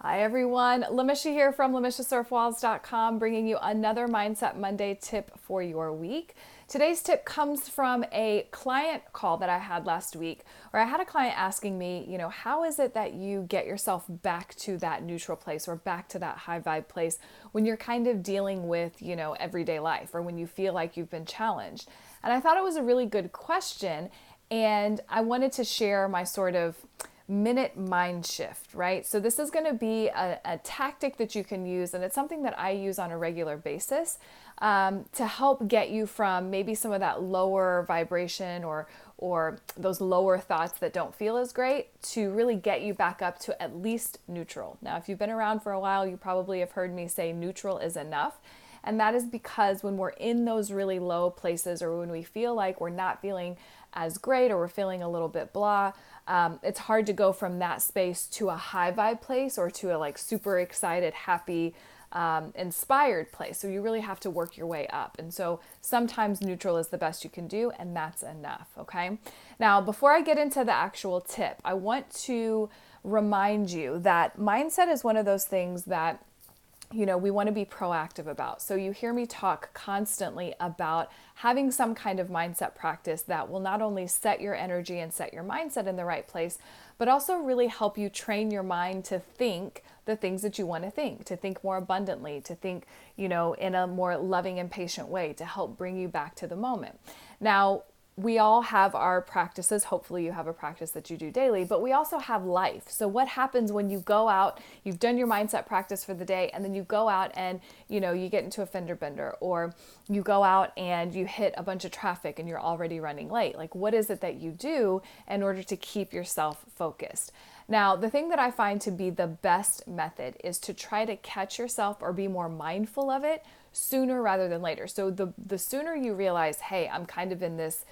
Hi everyone, Lamisha here from LamishaSerf-Walls.com, bringing you another Mindset Monday tip for your week. Today's tip comes from a client call that I had last week, where I had a client asking me, how is it that you get yourself back to that neutral place or back to that high vibe place when you're kind of dealing with, everyday life, or when you feel like you've been challenged? And I thought it was a really good question, and I wanted to share my sort of minute mind shift, right? So this is going to be a tactic that you can use, and it's something that I use on a regular basis to help get you from maybe some of that lower vibration or those lower thoughts that don't feel as great to really get you back up to at least neutral. Now, if you've been around for a while, you probably have heard me say neutral is enough. And that is because when we're in those really low places, or when we feel like we're not feeling as great, or we're feeling a little bit blah, it's hard to go from that space to a high vibe place, or to a like super excited, happy, inspired place. So you really have to work your way up. And so sometimes neutral is the best you can do, and that's enough. Okay. Now, before I get into the actual tip, I want to remind you that mindset is one of those things that we want to be proactive about. So you hear me talk constantly about having some kind of mindset practice that will not only set your energy and set your mindset in the right place, but also really help you train your mind to think the things that you want to think more abundantly, to think, in a more loving and patient way, to help bring you back to the moment. Now, we all have our practices. Hopefully you have a practice that you do daily, but we also have life. So what happens when you go out, you've done your mindset practice for the day, and then you go out and, you get into a fender bender, or you go out and you hit a bunch of traffic and you're already running late. Like, what is it that you do in order to keep yourself focused? Now, the thing that I find to be the best method is to try to catch yourself or be more mindful of it sooner rather than later. So the sooner you realize, hey, I'm kind of in this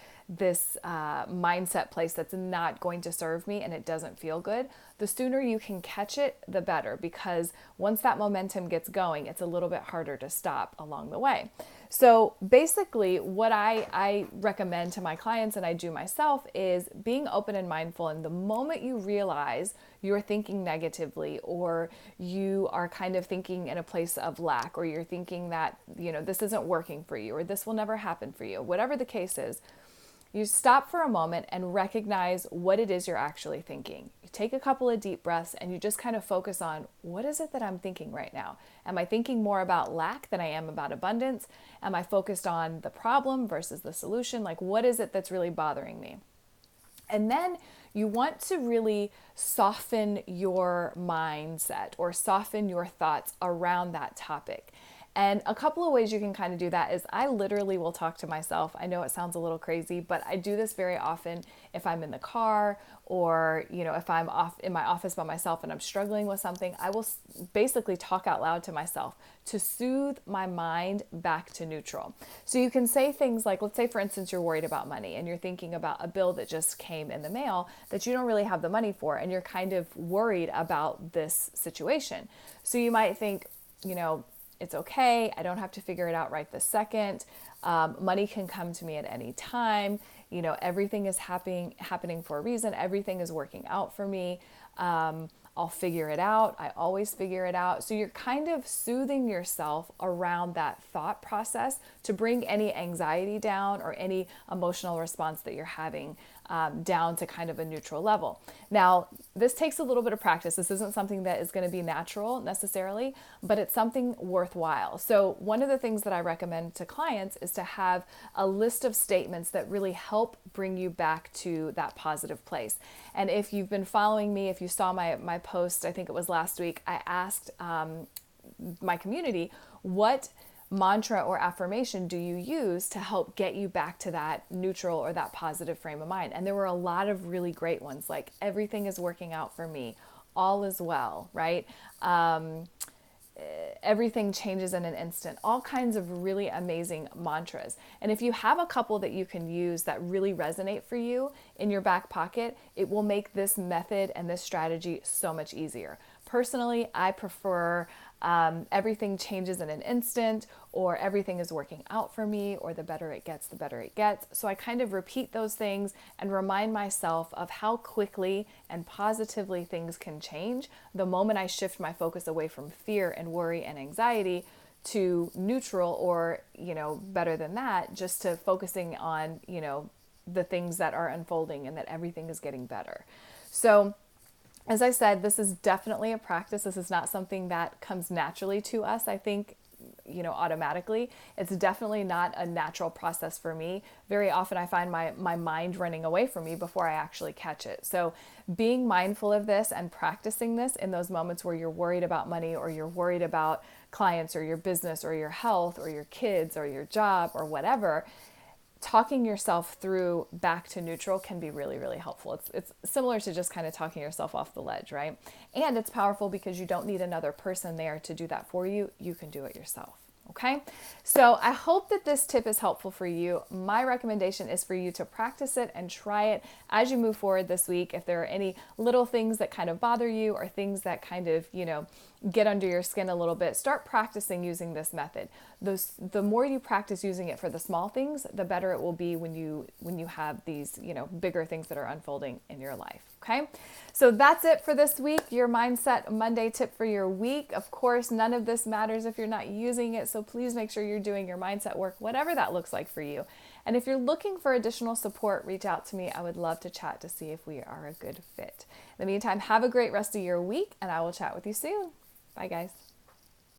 mindset place that's not going to serve me and it doesn't feel good, the sooner you can catch it, the better, because once that momentum gets going, it's a little bit harder to stop along the way. So basically what I recommend to my clients, and I do myself, is being open and mindful. And the moment you realize you're thinking negatively, or you are kind of thinking in a place of lack, or you're thinking that, this isn't working for you, or this will never happen for you, whatever the case is, you stop for a moment and recognize what it is you're actually thinking. You take a couple of deep breaths and you just kind of focus on, what is it that I'm thinking right now? Am I thinking more about lack than I am about abundance? Am I focused on the problem versus the solution? Like, what is it that's really bothering me? And then you want to really soften your mindset or soften your thoughts around that topic. And a couple of ways you can kind of do that is I literally will talk to myself. I know it sounds a little crazy, but I do this very often if I'm in the car, or, if I'm off in my office by myself and I'm struggling with something. I will basically talk out loud to myself to soothe my mind back to neutral. So you can say things like, let's say for instance, you're worried about money and you're thinking about a bill that just came in the mail that you don't really have the money for, and you're kind of worried about this situation. So you might think, it's okay. I don't have to figure it out right this second. Money can come to me at any time. Everything is happening for a reason. Everything is working out for me. I'll figure it out. I always figure it out. So you're kind of soothing yourself around that thought process to bring any anxiety down, or any emotional response that you're having down to kind of a neutral level. Now, this takes a little bit of practice. This isn't something that is going to be natural necessarily, but it's something worthwhile. So one of the things that I recommend to clients is to have a list of statements that really help bring you back to that positive place. And if you've been following me, if you saw my post, I think it was last week, I asked my community, what mantra or affirmation do you use to help get you back to that neutral or that positive frame of mind? And there were a lot of really great ones, like everything is working out for me, all is well, right? Everything changes in an instant, all kinds of really amazing mantras. And if you have a couple that you can use that really resonate for you, in your back pocket, it will make this method and this strategy so much easier. Personally, I prefer everything changes in an instant, or everything is working out for me, or the better it gets, the better it gets. So I kind of repeat those things and remind myself of how quickly and positively things can change the moment I shift my focus away from fear and worry and anxiety to neutral, or, better than that, just to focusing on, the things that are unfolding and that everything is getting better. So as I said, this is definitely a practice. This is not something that comes naturally to us, I think, automatically. It's definitely not a natural process for me. Very often I find my mind running away from me before I actually catch it. So being mindful of this and practicing this in those moments where you're worried about money, or you're worried about clients, or your business, or your health, or your kids, or your job, or whatever, talking yourself through back to neutral can be really, really helpful. It's similar to just kind of talking yourself off the ledge, right? And it's powerful because you don't need another person there to do that for you. You can do it yourself. Okay, so I hope that this tip is helpful for you. My recommendation is for you to practice it and try it as you move forward this week. If there are any little things that kind of bother you, or things that kind of, get under your skin a little bit, start practicing using this method. The more you practice using it for the small things, the better it will be when you have these, bigger things that are unfolding in your life. Okay, so that's it for this week, your Mindset Monday tip for your week. Of course, none of this matters if you're not using it, so please make sure you're doing your mindset work, whatever that looks like for you. And if you're looking for additional support, reach out to me. I would love to chat to see if we are a good fit. In the meantime, have a great rest of your week, and I will chat with you soon. Bye, guys.